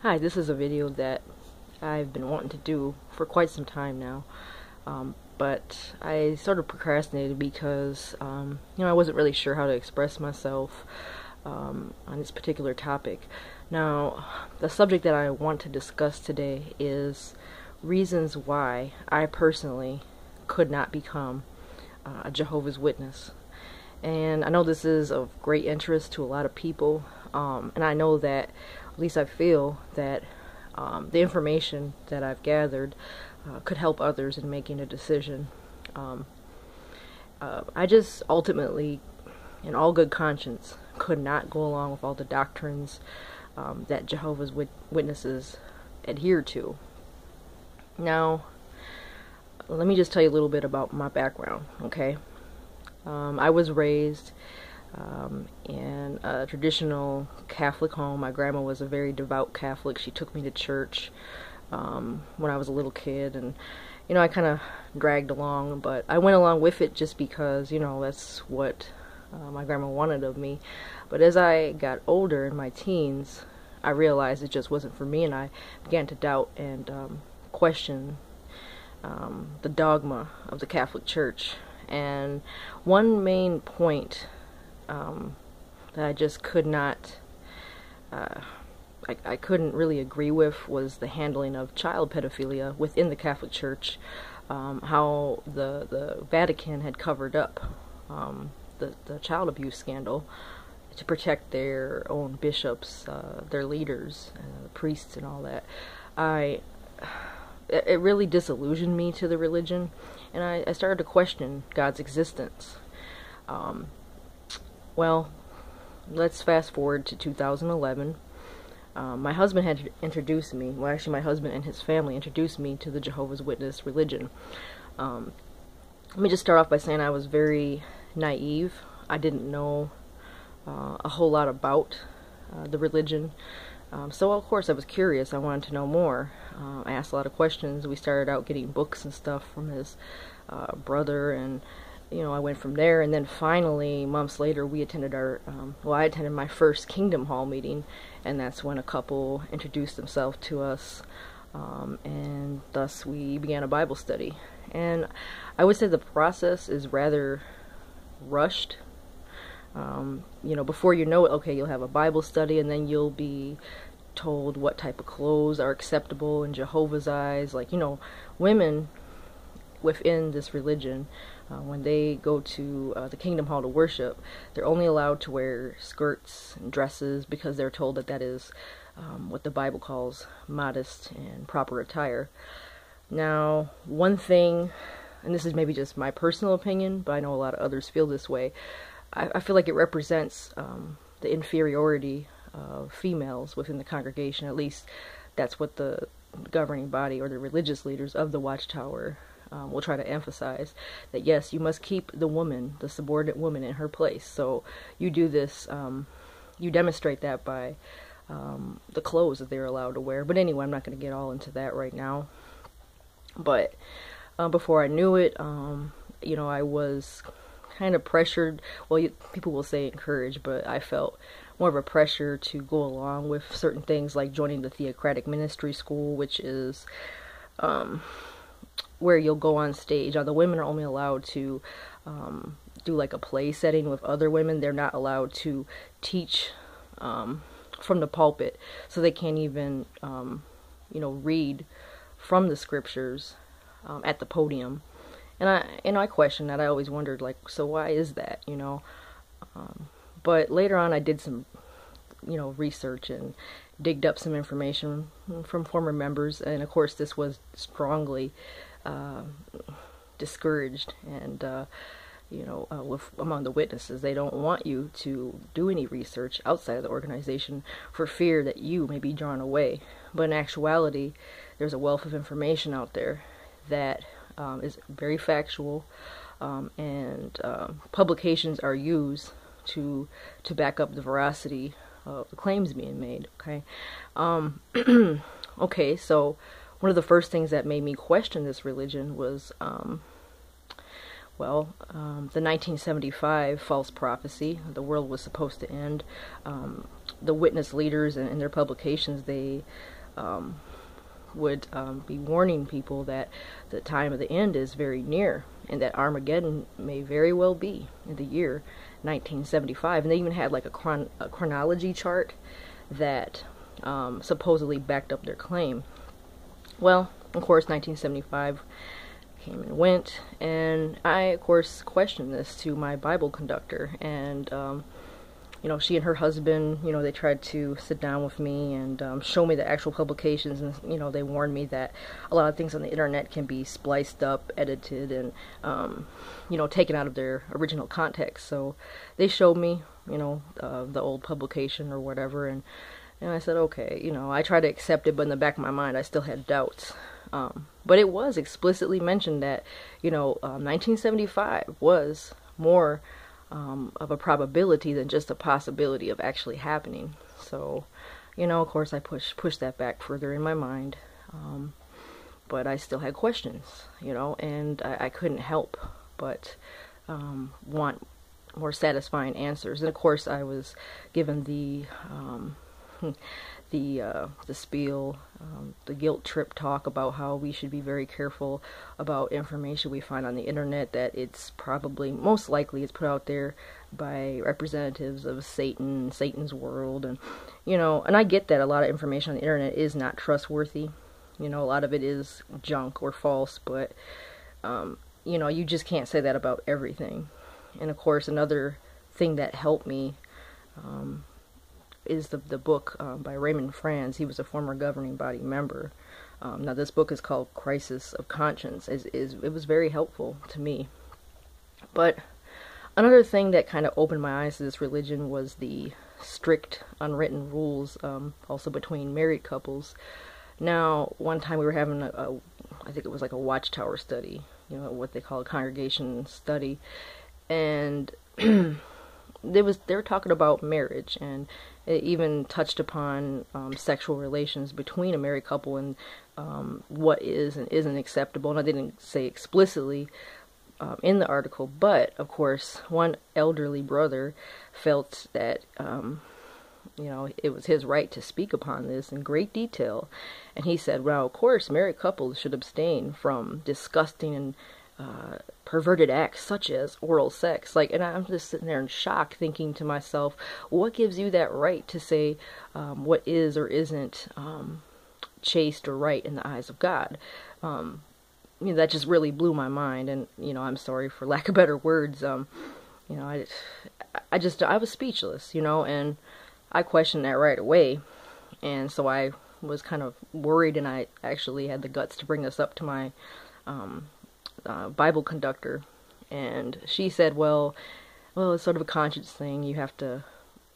Hi, this is a video that I've been wanting to do for quite some time now, but I sort of procrastinated because, I wasn't really sure how to express myself on this particular topic. Now, the subject that I want to discuss today is reasons why I personally could not become a Jehovah's Witness. And I know this is of great interest to a lot of people, and I know that, at least I feel that the information that I've gathered could help others in making a decision. I just ultimately, in all good conscience, could not go along with all the doctrines that Jehovah's Witnesses adhere to. Now, let me just tell you a little bit about my background, okay? I was raised in a traditional Catholic home. My grandma was a very devout Catholic. She took me to church when I was a little kid, and I kind of dragged along, but I went along with it just because that's what my grandma wanted of me. But as I got older in my teens, I realized it just wasn't for me, and I began to doubt and question the dogma of the Catholic Church. And one main point that I just could not, I couldn't really agree with was the handling of child pedophilia within the Catholic Church. How the Vatican had covered up the child abuse scandal to protect their own bishops, their leaders, priests, and all that. It really disillusioned me to the religion, and I started to question God's existence. Well, let's fast forward to 2011. My husband had introduced me, well, actually my husband and his family introduced me to the Jehovah's Witness religion. Let me just start off by saying I was very naive. I didn't know a whole lot about the religion. So of course I was curious. I wanted to know more. I asked a lot of questions. We started out getting books and stuff from his brother, and I went from there. And then finally, months later, we attended I attended my first Kingdom Hall meeting, and that's when a couple introduced themselves to us, and thus we began a Bible study. And I would say the process is rather rushed. Before you know it, okay, you'll have a Bible study, and then you'll be told what type of clothes are acceptable in Jehovah's eyes. Like, women within this religion, when they go to the Kingdom Hall to worship, they're only allowed to wear skirts and dresses because they're told that that is what the Bible calls modest and proper attire. Now, one thing, and this is maybe just my personal opinion, but I know a lot of others feel this way, I feel like it represents the inferiority of females within the congregation. At least that's what the governing body or the religious leaders of the Watchtower will try to emphasize. That yes, you must keep the woman, the subordinate woman, in her place. So you do this, you demonstrate that by the clothes that they're allowed to wear. But anyway, I'm not going to get all into that right now. But before I knew it, I was kind of pressured. Well, people will say encouraged, but I felt more of a pressure to go along with certain things, like joining the Theocratic Ministry School, which is where you'll go on stage. Now, the women are only allowed to do like a play setting with other women. They're not allowed to teach from the pulpit, so they can't even read from the scriptures at the podium. And I questioned that. I always wondered, like, so why is that, But later on, I did some, research and digged up some information from former members. And of course, this was strongly discouraged. And, among the witnesses, they don't want you to do any research outside of the organization for fear that you may be drawn away. But in actuality, there's a wealth of information out there that is very factual, and publications are used to back up the veracity of the claims being made. Okay, okay. So one of the first things that made me question this religion was, the 1975 false prophecy. The world was supposed to end. the witness leaders in their publications, they would be warning people that the time of the end is very near, and that Armageddon may very well be in the year 1975. And they even had like a chronology chart that supposedly backed up their claim. Well, of course, 1975 came and went, and I, of course, questioned this to my Bible conductor, and you know, she and her husband, you know, they tried to sit down with me and show me the actual publications, and, you know, they warned me that a lot of things on the internet can be spliced up, edited, and, you know, taken out of their original context. So they showed me, you know, the old publication or whatever, and I said, okay, you know, I tried to accept it, but in the back of my mind, I still had doubts. But it was explicitly mentioned that, you know, 1975 was more of a probability than just a possibility of actually happening. So, you know, of course I pushed that back further in my mind, but I still had questions, you know, and I couldn't help but want more satisfying answers. And of course I was given the spiel, the guilt trip talk about how we should be very careful about information we find on the internet, that it's probably, most likely, it's put out there by representatives of Satan, Satan's world, and, you know, and I get that a lot of information on the internet is not trustworthy, you know, a lot of it is junk or false, but, you know, you just can't say that about everything. And of course, another thing that helped me, is the book by Raymond Franz. He was a former governing body member. Now this book is called Crisis of Conscience. It was very helpful to me. But another thing that kind of opened my eyes to this religion was the strict unwritten rules, also between married couples. Now, one time we were having I think it was like a watchtower study, you know, what they call a congregation study, and they were talking about marriage, and it even touched upon sexual relations between a married couple, and what is and isn't acceptable. And I didn't say explicitly in the article, but of course one elderly brother felt that you know, it was his right to speak upon this in great detail, and he said, well, of course married couples should abstain from disgusting and perverted acts such as oral sex. Like, and I'm just sitting there in shock, thinking to myself, what gives you that right to say what is or isn't chaste or right in the eyes of God? You know, that just really blew my mind, and, you know, I'm sorry for lack of better words. You know, I was speechless, you know, and I questioned that right away, and so I was kind of worried, and I actually had the guts to bring this up to my Bible conductor, and she said, well, it's sort of a conscience thing. You have to,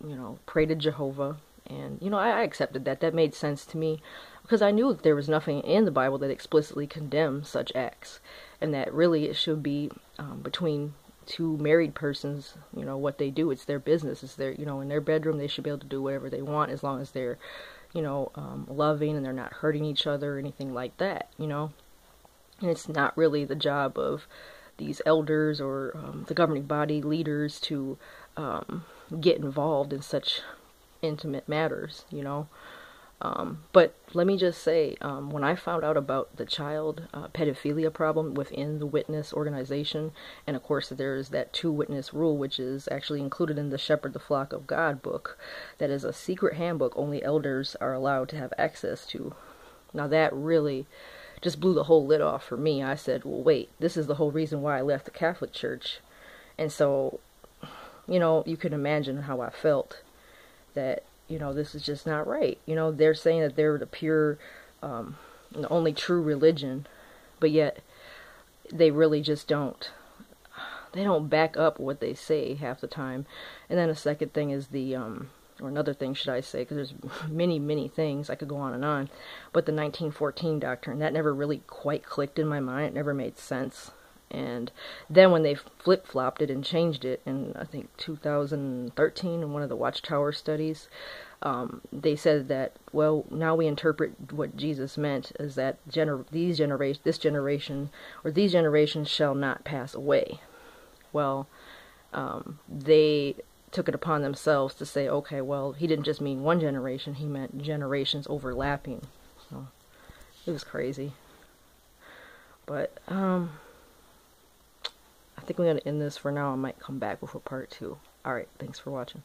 you know, pray to Jehovah. And, you know, I accepted that. That made sense to me, because I knew that there was nothing in the Bible that explicitly condemns such acts, and that really it should be between two married persons. You know, what they do, it's their business. It's their, you know, in their bedroom, they should be able to do whatever they want, as long as they're, you know, loving, and they're not hurting each other or anything like that, you know. And it's not really the job of these elders or the governing body leaders to get involved in such intimate matters, you know. But let me just say, when I found out about the child pedophilia problem within the witness organization, and of course there's that 2-witness rule, which is actually included in the Shepherd the Flock of God book, that is a secret handbook only elders are allowed to have access to. Now that really just blew the whole lid off for me. I said, well, wait, this is the whole reason why I left the Catholic Church. And so, you know, you can imagine how I felt, that, you know, this is just not right. You know, they're saying that they're the pure, the only true religion, but yet they really just don't back up what they say half the time. And then the second thing is or another thing, should I say, because there's many things, I could go on and on, but the 1914 doctrine, that never really quite clicked in my mind. It never made sense. And then when they flip-flopped it and changed it in, I think, 2013, in one of the Watchtower studies, they said that, well, now we interpret what Jesus meant as that these generations shall not pass away. Well, they took it upon themselves to say, okay, well, he didn't just mean one generation, he meant generations overlapping. So it was crazy. But I think we're going to end this for now. I might come back with a part 2. Alright, thanks for watching.